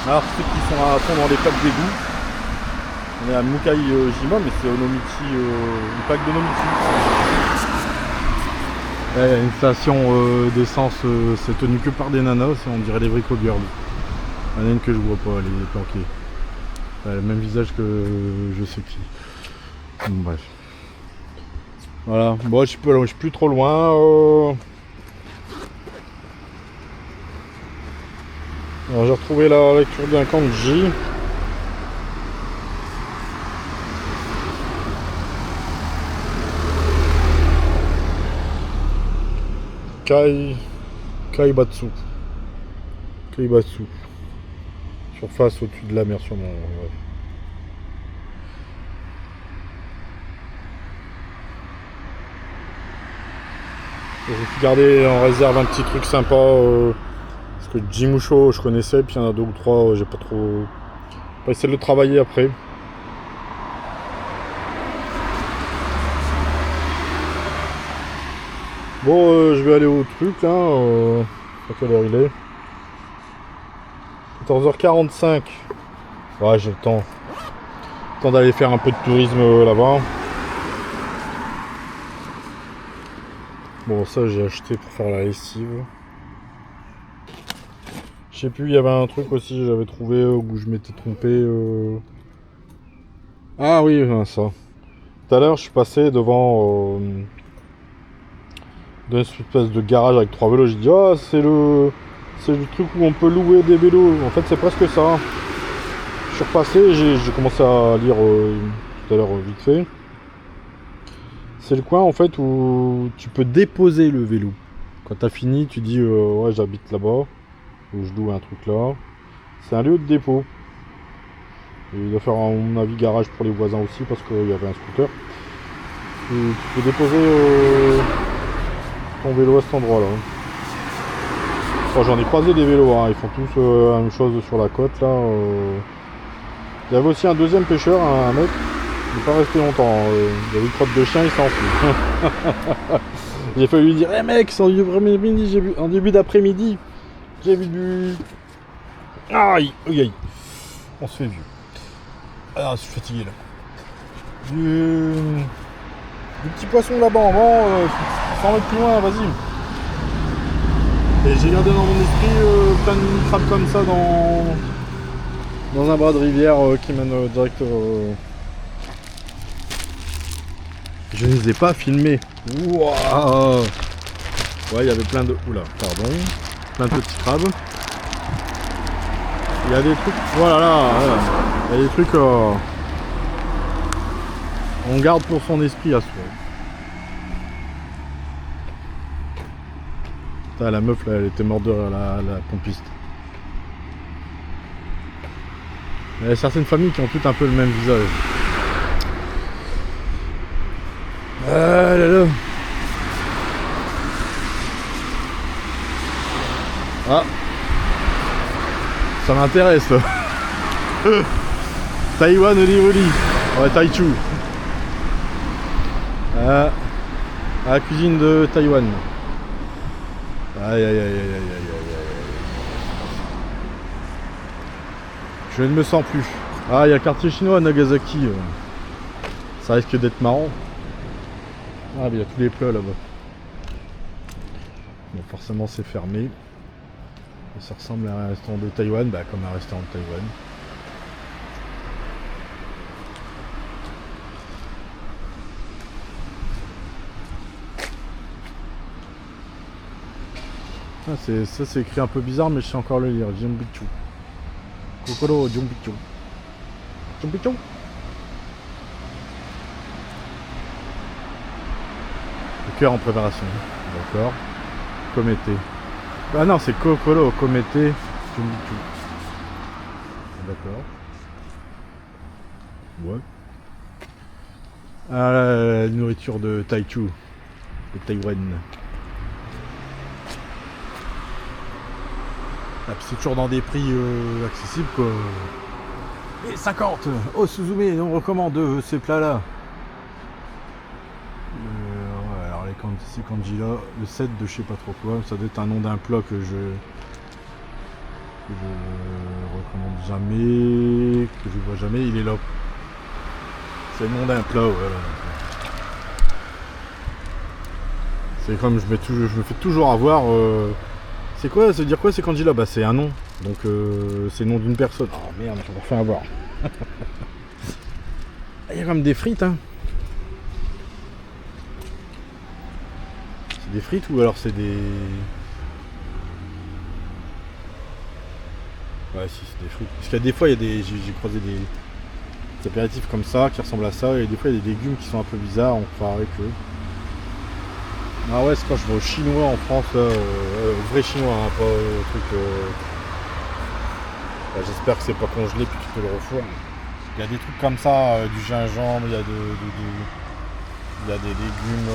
Alors ceux qui sont à fond dans les plaques d'égout, on est à Mukai-jima, mais c'est Onomichi, une plaque d'Onomichi. Il y a une station d'essence, c'est tenu que par des nanas, on dirait des Brico Girls. Il y en a une que je vois pas, elle est planquée. Elle a le même visage que je sais qui. Bref. Voilà, bon je suis plus trop loin. Alors j'ai retrouvé la lecture d'un kanji. Kaibatsu. Kaibatsu. Surface au-dessus de la mer sûrement. Ouais. J'ai gardé en réserve un petit truc sympa. Parce que Jimusho je connaissais, puis il y en a deux ou trois, j'ai pas trop. Pas essayé de le travailler après. Bon, je vais aller au truc là. À quelle heure il est? 14h45. Ouais, j'ai le temps. Temps d'aller faire un peu de tourisme là-bas. Bon, ça j'ai acheté pour faire la lessive. Je sais plus, il y avait un truc aussi, j'avais trouvé où je m'étais trompé. Ah oui, ça. Tout à l'heure, je suis passé devant une espèce de garage avec 3 vélos. J'ai dit, ah, c'est le truc où on peut louer des vélos. En fait, c'est presque ça. Je suis repassé, j'ai commencé à lire tout à l'heure vite fait. C'est le coin en fait où tu peux déposer le vélo. Quand t'as fini, tu dis ouais, j'habite là-bas, ou je loue un truc là. C'est un lieu de dépôt. Et il doit faire, à mon avis, garage pour les voisins aussi parce qu'il y avait un scooter. Et tu peux déposer ton vélo à cet endroit là. Bon, j'en ai croisé des vélos, hein. Ils font tous la même chose sur la côte là. Il y avait aussi un deuxième pêcheur, un mec. Il n'est pas resté longtemps. Il y avait une crotte de chien, il s'en fout. J'ai fallu lui dire, hey mec, c'est en début d'après-midi, j'ai vu du. Aïe, aïe, on se fait vieux. Ah, je suis fatigué là. Du petit poisson là-bas en vent, 100 mètres plus loin, vas-y. Et j'ai gardé dans mon esprit plein de crabes comme ça dans un bras de rivière qui mène direct. Je ne les ai pas filmés. Wouah. Ouais, il y avait plein de. Oula, pardon. Plein de petits crabes. Il y a des trucs. Voilà, là. Il y a des trucs. On garde pour son esprit à soi. Putain, la meuf là, elle était morte de rire, la pompiste. Il y a certaines familles qui ont toutes un peu le même visage. Ah là là. Ah. Ça m'intéresse là. Taïwan Oli. Ouais, Taichu. Ah. À la cuisine de Taïwan. Aïe aïe aïe aïe aïe aïe aïe. Je ne me sens plus. Ah, il y a le quartier chinois à Nagasaki. Ça risque d'être marrant. Ah, mais il y a tous les plats là-bas. Bon, forcément, c'est fermé. Et ça ressemble à un restaurant de Taïwan, bah, comme un restaurant de Taïwan. Ah, ça, c'est écrit un peu bizarre, mais je sais encore le lire. Jumbichu. Kokoro Jumbichu. Jumbichu. Le cœur en préparation. D'accord. Komete. Ah non, c'est Kokoro Komete Jumbichu. D'accord. Ouais. Ah, la nourriture de Taichu. De Taïwan. Ah, c'est toujours dans des prix accessibles quoi. Et 50. Oh Suzume, on recommande ces plats là. Ouais, alors ces kanji là, le set de je sais pas trop quoi, ça doit être un nom d'un plat que je commande jamais, que je vois jamais, il est là. C'est le nom d'un plat, voilà. C'est comme je me fais toujours avoir. C'est quoi? Ça veut dire quoi c'est Kandji là? Bah c'est un nom. Donc c'est le nom d'une personne. Oh merde, je me refais avoir. Il y a quand même des frites, hein. C'est des frites ou alors c'est des... Ouais, si, c'est des frites. Parce qu'il y a des fois, il y a des... j'ai croisé des apéritifs comme ça qui ressemblent à ça. Et des fois, il y a des légumes qui sont un peu bizarres. On croirait que... Ah ouais, c'est quand je vais au chinois en France, vrai chinois, hein, pas truc... Bah, j'espère que c'est pas congelé puis tu peux le refourguer. Il y a des trucs comme ça, du gingembre, il y a il y a des légumes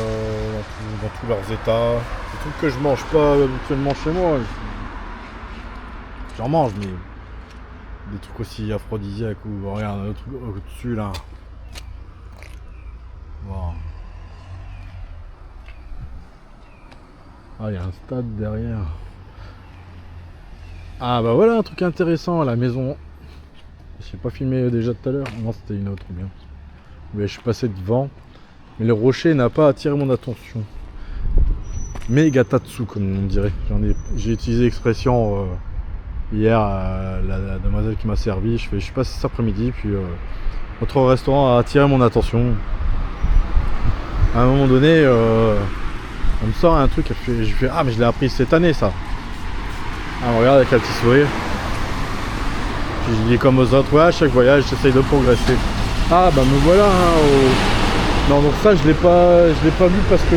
dans tous leurs états. Des trucs que je mange pas habituellement chez moi. J'en mange, mais des trucs aussi aphrodisiaques ou regarde le truc au-dessus là. Wow. Ah, il y a un stade derrière. Ah bah voilà un truc intéressant, la maison. J'ai pas filmé déjà tout à l'heure. Non, c'était une autre bien. Mais je suis passé devant. Mais le rocher n'a pas attiré mon attention. Megatatsu comme on dirait. J'ai utilisé l'expression hier à la demoiselle qui m'a servi. Je suis passé cet après-midi. Puis notre restaurant a attiré mon attention. À un moment donné, on me sort un truc. Je fais ah mais je l'ai appris cette année ça. Ah, on regarde avec un petit sourire. Puis je dis comme aux autres, ouais, à chaque voyage j'essaye de progresser. Ah bah me voilà hein, Non donc ça je l'ai pas vu parce que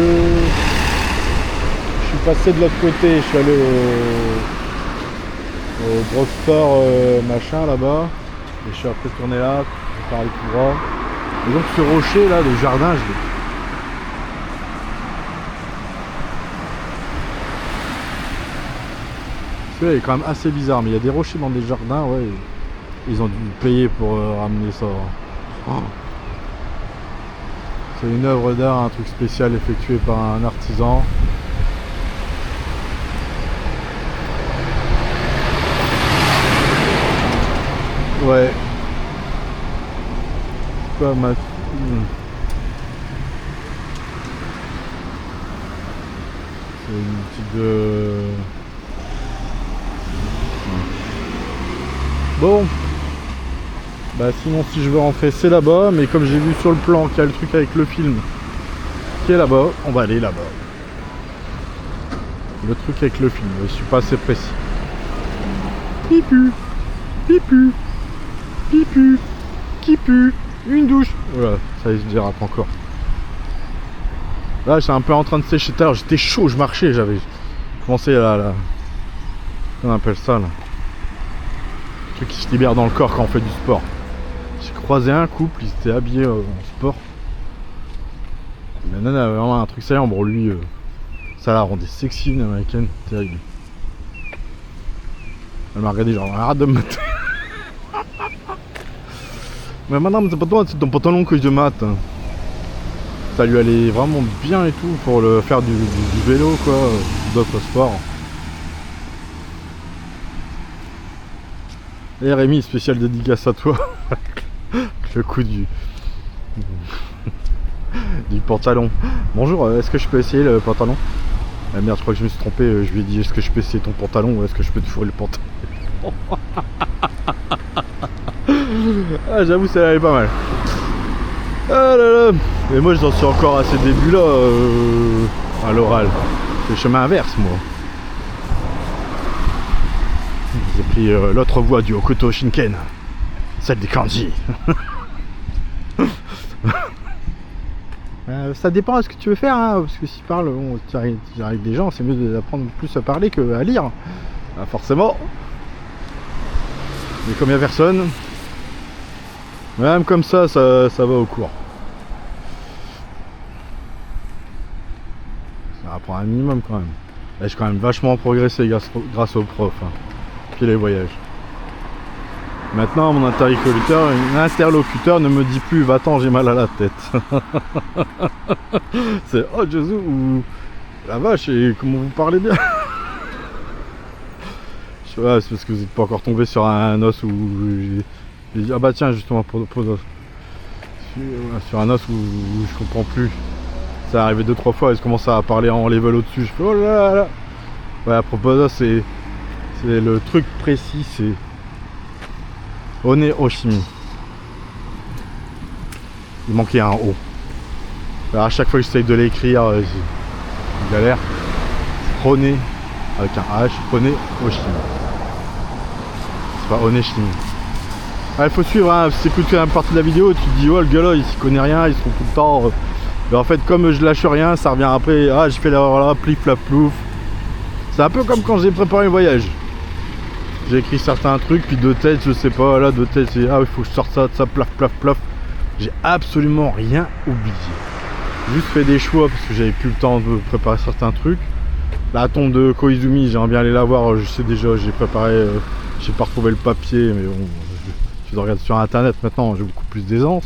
je suis passé de l'autre côté, je suis allé au drugstore machin là-bas. Et je suis après tourné là, par les tout droit. Et donc ce rocher là, le jardin, je l'ai. Celui-là il est quand même assez bizarre, mais il y a des rochers dans des jardins, ouais. Ils ont dû payer pour ramener ça. Oh. C'est une œuvre d'art, un truc spécial effectué par un artisan. Ouais. Pas ma... C'est une petite de... Bon. Bah sinon si je veux rentrer c'est là-bas, mais comme j'ai vu sur le plan qu'il y a le truc avec le film qui est là-bas, on va aller là-bas. Le truc avec le film, je suis pas assez précis. Pipu, pipu, pipu, qui pue, une douche. Voilà, ça se dérape encore. Là j'étais un peu en train de sécher tout à l'heure, j'étais chaud, je marchais, j'avais commencé là. Qu'on appelle ça là. Le truc qui se libère dans le corps quand on fait du sport. J'ai croisé un couple, ils étaient habillés en sport. La nana avait vraiment un truc saillant, bon lui, ça la rendait sexy, une américaine, terrible. Elle m'a regardé genre, arrête de me mater. Mais madame, c'est pas toi, c'est ton pantalon que je mate. Ça lui allait vraiment bien et tout pour le faire du vélo quoi, d'autres sports. Et Rémi, spécial dédicace à toi. Le coup du pantalon. Bonjour, est-ce que je peux essayer le pantalon? Ah merde, je crois que je me suis trompé, je lui ai dit est-ce que je peux essayer ton pantalon ou est-ce que je peux te fourrer le pantalon? Ah j'avoue ça allait pas mal. Ah là là. Mais moi j'en suis encore à ces débuts là à l'oral. C'est le chemin inverse moi. J'ai pris l'autre voie du Hokuto Shinken. Celle des kanji. Ça dépend de ce que tu veux faire, hein, parce que si tu parles, bon, tu arrives avec des gens, c'est mieux d'apprendre plus à parler qu'à lire. Ah, forcément. Mais comme il n'y a personne, même comme ça va au cours. Ça apprend un minimum quand même. Là, j'ai quand même vachement progressé grâce aux profs, hein, puis les voyages. Maintenant, mon interlocuteur ne me dit plus va-t'en, j'ai mal à la tête. C'est oh Jésus ou la vache, et comment vous parlez bien. Je Ouais, c'est parce que vous n'êtes pas encore tombé sur un os où j'ai dit ah bah tiens justement pour sur un os où je comprends plus. Ça est arrivé 2-3 fois et je commence à parler en level au-dessus. Je fais oh là là. Ouais, à propos d'os, c'est le truc précis, c'est One-Oshimi. Il manquait un O. Alors à chaque fois que j'essaye de l'écrire, j'ai galère. One avec un H, One-Oshimi. C'est pas One-Oshimi. Il faut suivre, hein. Si tu écoutes une partie de la vidéo, tu te dis oh le gars là il s'y connaît rien, il se trompe tout le temps. Mais en fait comme je lâche rien, ça revient après, ah j'ai fait l'erreur là, plif flap plouf. C'est un peu comme quand j'ai préparé un voyage. J'ai écrit certains trucs, puis de tête, je sais pas, là de tête c'est ah il faut que je sorte ça, de ça, plaf plaf plaf. J'ai absolument rien oublié. J'ai juste fait des choix parce que j'avais plus le temps de préparer certains trucs. La tombe de Koizumi, j'aimerais bien aller la voir, je sais déjà, j'ai préparé, j'ai pas retrouvé le papier, mais bon, je regarde sur internet maintenant, j'ai beaucoup plus d'aisance.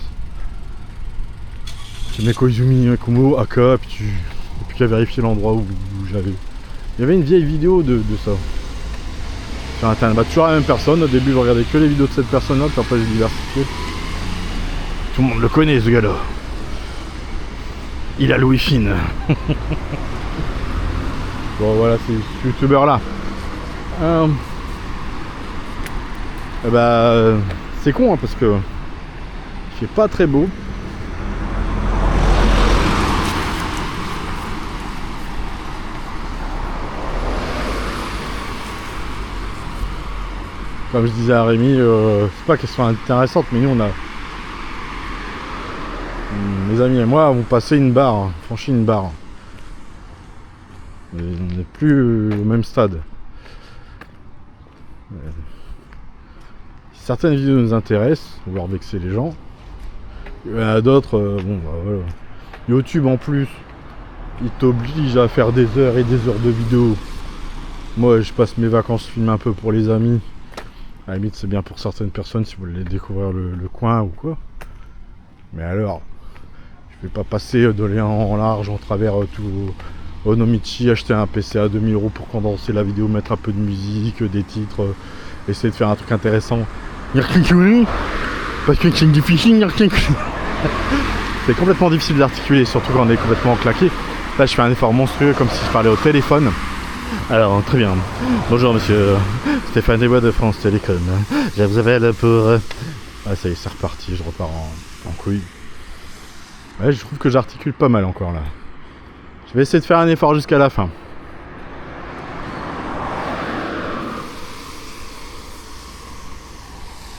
J'ai mis Koizumi, Kumo, Aka, puis tu n'as plus qu'à vérifier l'endroit où j'avais. Il y avait une vieille vidéo de ça. Sur internet, bah toujours la même personne, au début je regardais que les vidéos de cette personne là, puis après j'ai diversifié. Tout le monde le connaît ce gars-là. Il a Louis Fine. Bon voilà, c'est ce youtubeur là. C'est con hein, parce que il fait pas très beau. Comme je disais à Rémi, c'est pas qu'elles soient intéressantes, mais nous on a. Mes amis et moi avons passé une barre, franchi une barre. Et on n'est plus au même stade. Si certaines vidéos nous intéressent, on va vexer les gens. Il y en a d'autres, bon bah voilà. YouTube en plus, il t'oblige à faire des heures et des heures de vidéos. Moi je passe mes vacances, je filme un peu pour les amis. À la limite c'est bien pour certaines personnes si vous voulez découvrir le coin ou quoi. Mais alors, je vais pas passer de lien en large en travers tout Onomichi, acheter un PC à 2000 € pour condenser la vidéo, mettre un peu de musique, des titres, essayer de faire un truc intéressant. Parce que c'est du phishing. C'est complètement difficile d'articuler, surtout quand on est complètement claqué. Là je fais un effort monstrueux comme si je parlais au téléphone. Alors très bien. Bonjour monsieur Stéphane Desbois de France Télécom. Je vous appelle pour. Ah ça y est, c'est reparti, je repars en couille. Ouais, je trouve que j'articule pas mal encore là. Je vais essayer de faire un effort jusqu'à la fin.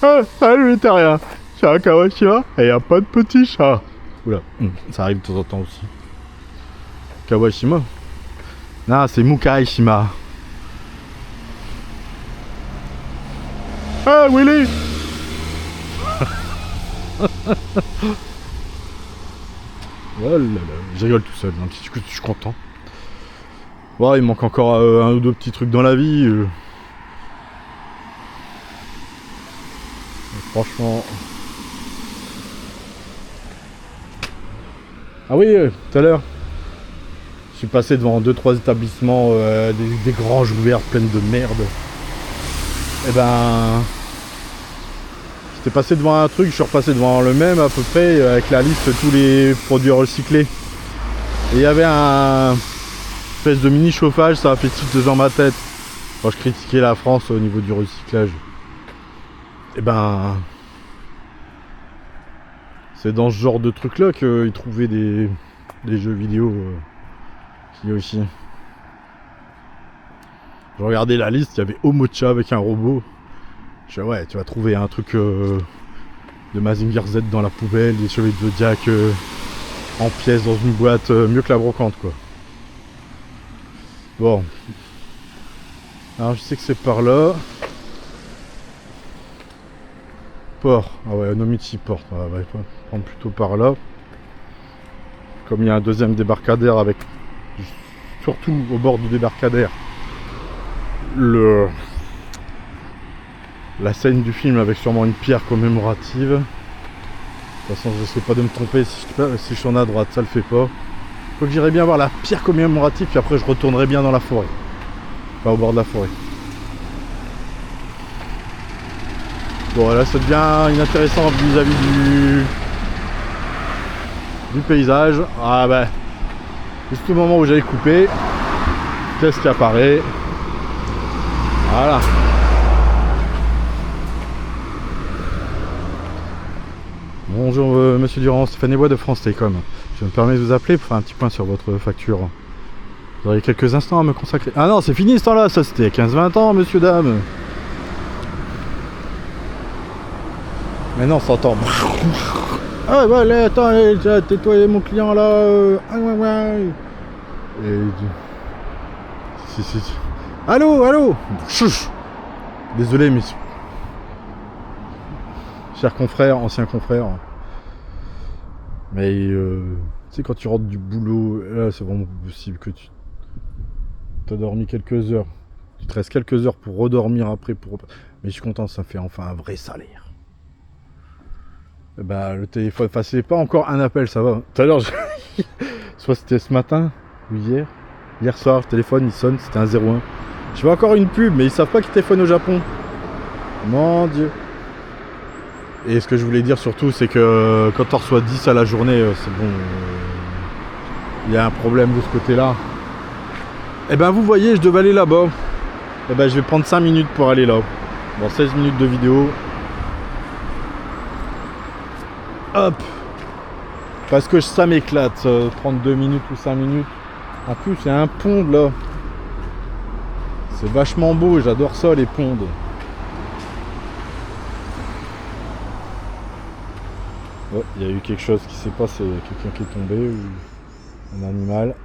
Ah, salut les terriens. Je suis à Kawashima et y a pas de petit chat. Oula, ça arrive de temps en temps aussi. Kawashima? Non, c'est Mukaishima. Ah, Willy. Oh là là, je rigole tout seul, je suis content. Ouais, il manque encore un ou deux petits trucs dans la vie. Franchement. Ah oui, tout à l'heure. Je suis passé devant 2-3 établissements, des granges ouvertes pleines de merde. Et ben. J'étais passé devant un truc, je suis repassé devant le même à peu près, avec la liste de tous les produits recyclés. Et il y avait un espèce de mini chauffage, ça a fait tilt dans ma tête. Quand je critiquais la France au niveau du recyclage. Et ben. C'est dans ce genre de truc là qu'ils trouvaient des jeux vidéo qui aussi. Je regardais la liste, il y avait Omocha avec un robot. Je dis ouais, tu vas trouver un truc de Mazinger Z dans la poubelle, des cheveux de Zodiac en pièces dans une boîte, mieux que la brocante quoi. Bon. Alors je sais que c'est par là. Port. Ah ouais, Onomichi Port. On va prendre plutôt par là. Comme il y a un deuxième débarcadère avec, surtout au bord du débarcadère, la scène du film avec sûrement une pierre commémorative. De toute façon, je sais pas de me tromper, si je suis en à droite, ça le fait pas. Faut que j'irai bien voir la pierre commémorative, puis après je retournerai bien dans la forêt. Pas au bord de la forêt. Bon là ça devient inintéressant vis-à-vis du paysage. Ah bah juste au moment où j'avais coupé, qu'est-ce qui apparaît? Voilà. Bonjour Monsieur Durand, Stéphane Bois de France Télécom. Je me permets de vous appeler pour faire un petit point sur votre facture. Vous aurez quelques instants à me consacrer. Ah non, c'est fini ce temps-là, ça c'était 15-20 ans, monsieur, dame. Mais non, ça entend. Ah ouais, là, attends, tais-toi, mon client là. Ah ouais, ouais. Et... Si. Allô. Chouch. Désolé, mais... Chers confrères, anciens confrères. Mais... Tu sais, quand tu rentres du boulot, là, c'est vraiment possible que tu... T'as dormi quelques heures. Tu te restes quelques heures pour redormir après. Mais je suis content, ça fait enfin un vrai salaire. Bah, le téléphone, enfin, c'est pas encore un appel, ça va. Tout à l'heure, soit c'était ce matin ou hier soir, le téléphone il sonne, c'était un 01. Je vois encore une pub, mais ils savent pas qu'ils téléphonent au Japon. Mon Dieu. Et ce que je voulais dire surtout, c'est que quand on reçoit 10 à la journée, c'est bon. Il y a un problème de ce côté-là. Et ben, vous voyez, je devais aller là-bas. Et ben, je vais prendre 5 minutes pour aller là. Bon, 16 minutes de vidéo. Hop. Parce que ça m'éclate, 32 minutes ou 5 minutes. En plus, c'est un pond là. C'est vachement beau, j'adore ça, les pondes. Oh, il y a eu quelque chose qui s'est passé, quelqu'un qui est tombé ou un animal.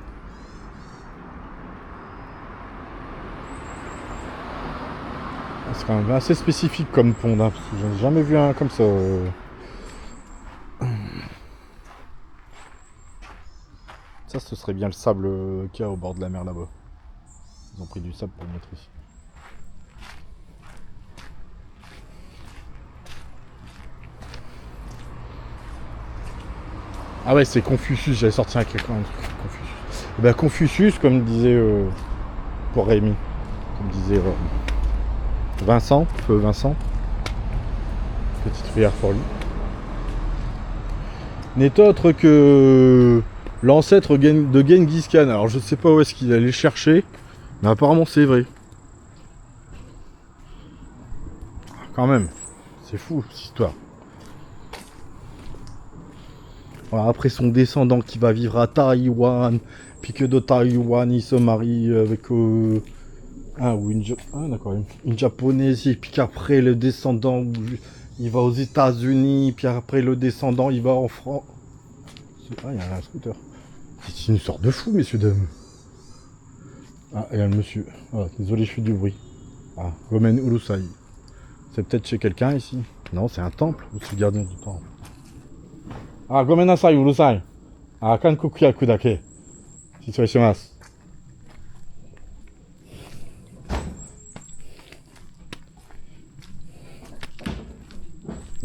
C'est quand même assez spécifique comme pond, hein, parce que j'en ai jamais vu un comme ça. Ça, ce serait bien le sable qu'il y a au bord de la mer là-bas. Ils ont pris du sable pour le mettre ici. Ah ouais, c'est Confucius, j'avais sorti un truc. Confucius. Et ben Confucius, comme disait pour Rémi, comme disait Vincent, feu Vincent, petite prière pour lui, n'est autre que l'ancêtre de Genghis Khan. Alors je sais pas où est-ce qu'il allait chercher, mais apparemment c'est vrai. Quand même, c'est fou cette histoire. Voilà, après son descendant qui va vivre à Taïwan, puis que de Taïwan il se marie avec une japonaise, et puis qu'après le descendant il va aux États-Unis, puis après le descendant il va en France. Ah, il y a un scooter. C'est une sorte de fou, messieurs, dames. Ah, il y a le monsieur. Ah, désolé, je fais du bruit. Ah, Gomen Urusai. C'est peut-être chez quelqu'un ici. Non, c'est un temple, ou c'est le gardien du temple. Ah, Gomen Nasai Urusai. Ah, Kankoku Yaku dake. Shimasu.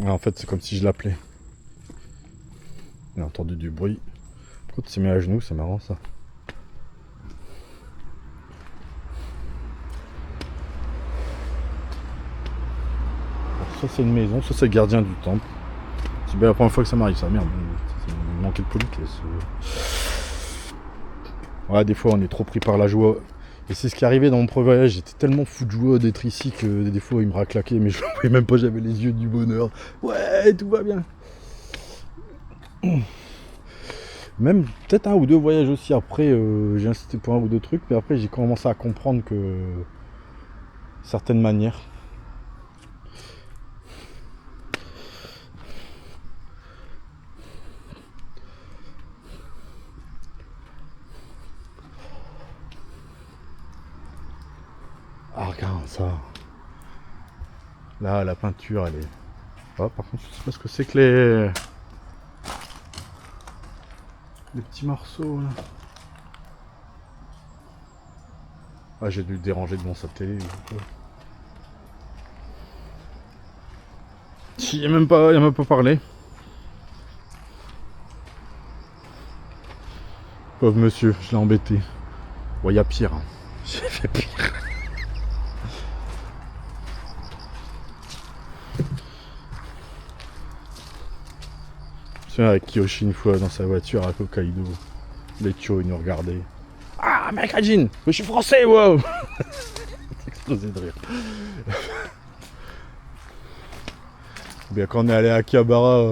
Ah, en fait, c'est comme si je l'appelais. Il a entendu du bruit. Pourquoi tu t'es mis à genoux? C'est marrant ça. Ça c'est une maison, ça c'est le gardien du temple. C'est bien la première fois que ça m'arrive, ça, merde. Il manquait de politesse. Ouais, des fois on est trop pris par la joie. Et c'est ce qui arrivait dans mon premier voyage, j'étais tellement fou de joie d'être ici que des fois il me raclaquait, mais je ne voyais même pas, j'avais les yeux du bonheur. Ouais, tout va bien. Même peut-être un ou deux voyages aussi après, j'ai insisté pour un ou deux trucs, mais après j'ai commencé à comprendre que certaines manières. Ah, regarde ça. Là, la peinture, elle est... Oh, par contre, je sais pas ce que c'est que les petits morceaux, là. Ah, j'ai dû le déranger de mon télé. Il a même pas parlé. Pauvre monsieur, je l'ai embêté. Bon, il y a pire. Hein. J'ai fait pire. Je avec Kiyoshi une fois dans sa voiture à Hokkaido. Les Chio, ils nous regardaient. Ah, mec, Rajin, je suis français, wow. Explosé de rire. Bien, quand on est allé à Akihabara,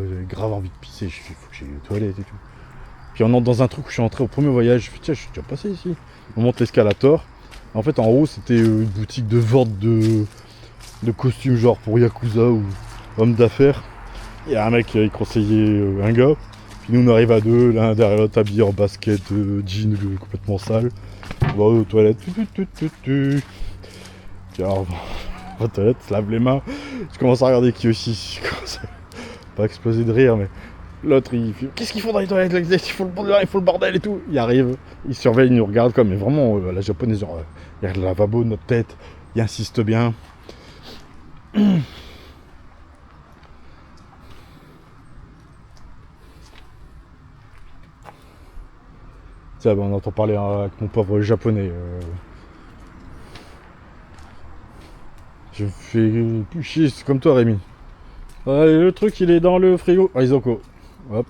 j'avais grave envie de pisser. Je fais, faut que j'aille aux toilettes et tout. Puis on entre dans un truc où je suis entré au premier voyage. Je fais, tiens, je suis déjà passé ici. On monte l'escalator. En fait, en haut, c'était une boutique de vente de costumes, genre pour Yakuza ou homme d'affaires. Il y a un mec qui conseillait un gars. Puis nous, on arrive à deux, l'un derrière l'autre, habillé en basket, jean complètement sale. On va aux toilettes. Puis alors, on va aux toilettes, se lave les mains. Je commence à regarder Kiyoshi. Je commence à pas exploser de rire, mais l'autre, il fait, qu'est-ce qu'ils font dans les toilettes? Il faut le bordel et tout. Il arrive, il surveille, il nous regarde comme, mais vraiment, la japonaise, genre, il y a le lavabo de notre tête. Il insiste bien. Tiens, on entend parler avec mon pauvre japonais. Je me fais plus chier, c'est comme toi, Rémi. Allez, le truc, il est dans le frigo. Ah, Isoko. Hop.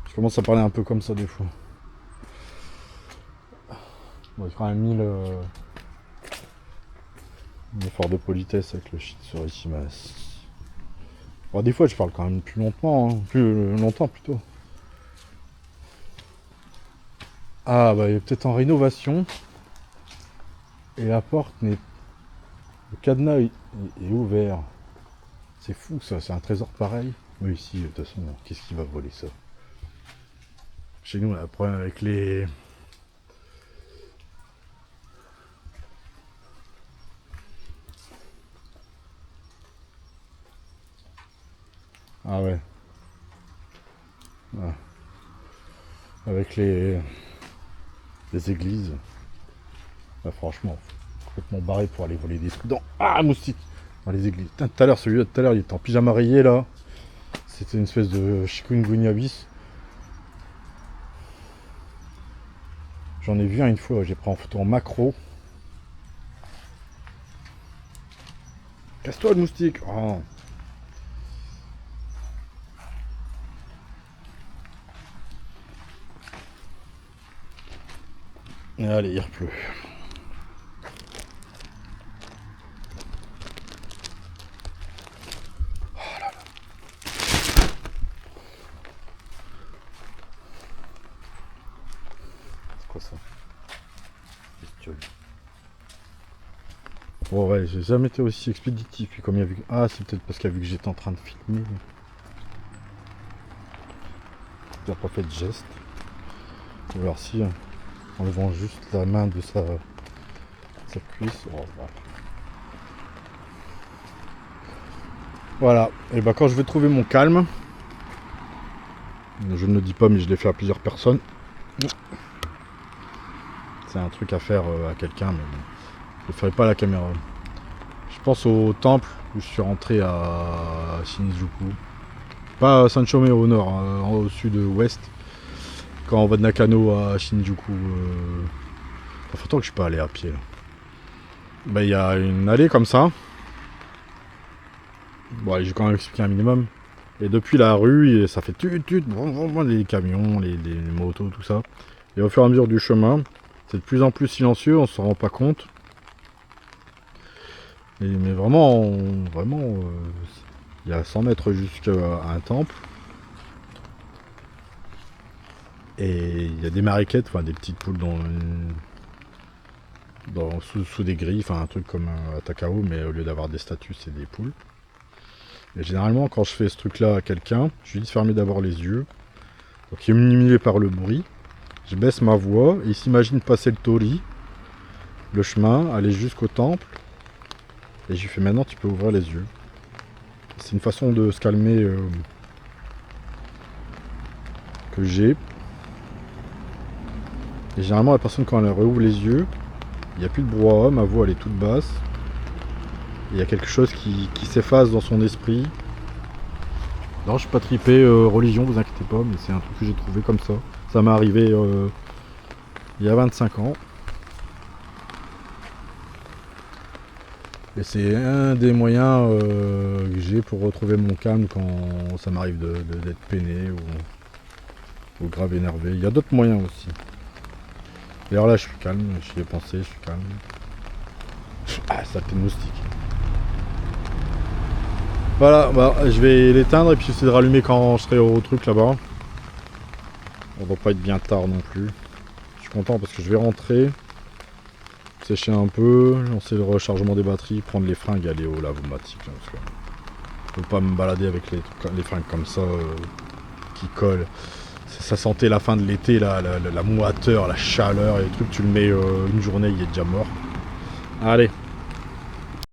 Je commence à parler un peu comme ça des fois. Bon, il fera un effort de politesse avec le shit sur Ishimas. Bon, des fois, je parle quand même plus longtemps. Hein. Plus longtemps, plutôt. Ah, bah, il est peut-être en rénovation. Et la porte n'est... Le cadenas est ouvert. C'est fou, ça. C'est un trésor pareil. Oui, ici, de toute façon, qu'est-ce qui va voler ça? Chez nous, on a un problème avec les... Ah ouais. Ah. Avec les églises. Bah, franchement, complètement barré pour aller voler des trucs dans... Ah, moustique! Dans les églises. Putain, tout à l'heure, celui-là, tout à l'heure, il était en pyjama rayé, là. C'était une espèce de chikungunya bis. J'en ai vu un une fois, j'ai pris en photo en macro. Casse-toi, le moustique! Oh. Allez, il repleut. Oh là là. C'est quoi ça? Bestiole. Bon ouais, j'ai jamais été aussi expéditif. Puis comme il y a vu... Ah, c'est peut-être parce qu'il y a vu que j'étais en train de filmer. J'ai pas fait de geste. On va voir si... en levant juste la main de sa cuisse. Oh, voilà. Et bah quand je vais trouver mon calme, je ne le dis pas mais je l'ai fait à plusieurs personnes. C'est un truc à faire à quelqu'un, mais bon, je le ferai pas à la caméra. Je pense au temple où je suis rentré à Shinjuku. Pas à Sanchome au nord, hein, au sud-ouest. Quand on va de Nakano à Shinjuku. Ça fait longtemps que je suis pas allé à pied là. Bah il y a une allée comme ça. Bon allez, j'ai quand même expliqué un minimum. Et depuis la rue, ça fait les camions, les motos, tout ça. Et au fur et à mesure du chemin, c'est de plus en plus silencieux, on s'en rend pas compte. Mais vraiment, il y a 100 mètres jusqu'à un temple. Et il y a des mariquettes, enfin des petites poules sous des grilles, enfin un truc comme à Takao, mais au lieu d'avoir des statues, c'est des poules. Et généralement, quand je fais ce truc-là à quelqu'un, je lui dis de fermer d'abord les yeux. Donc il est minimalisé par le bruit. Je baisse ma voix et il s'imagine passer le tori, le chemin, aller jusqu'au temple. Et je lui fais maintenant, tu peux ouvrir les yeux. C'est une façon de se calmer que j'ai. Et généralement, la personne, quand elle rouvre les yeux, il n'y a plus de brouhaha, ma voix elle est toute basse. Il y a quelque chose qui s'efface dans son esprit. Non, je suis pas tripé religion, vous inquiétez pas, mais c'est un truc que j'ai trouvé comme ça. Ça m'est arrivé il y a 25 ans. Et c'est un des moyens que j'ai pour retrouver mon calme quand ça m'arrive d'être peiné ou grave énervé. Il y a d'autres moyens aussi. D'ailleurs là je suis calme, j'y ai pensé, je suis calme. Ah, ça fait moustique. Voilà, bah, je vais l'éteindre et puis essayer de rallumer quand je serai au truc là-bas. On va pas être bien tard non plus. Je suis content parce que je vais rentrer, sécher un peu, lancer le rechargement des batteries, prendre les fringues et aller au lavomatique. Là, parce que je peux pas me balader avec les fringues comme ça qui collent. Ça sentait la fin de l'été, la moiteur, la chaleur et les trucs. Tu le mets une journée, il est déjà mort. Allez.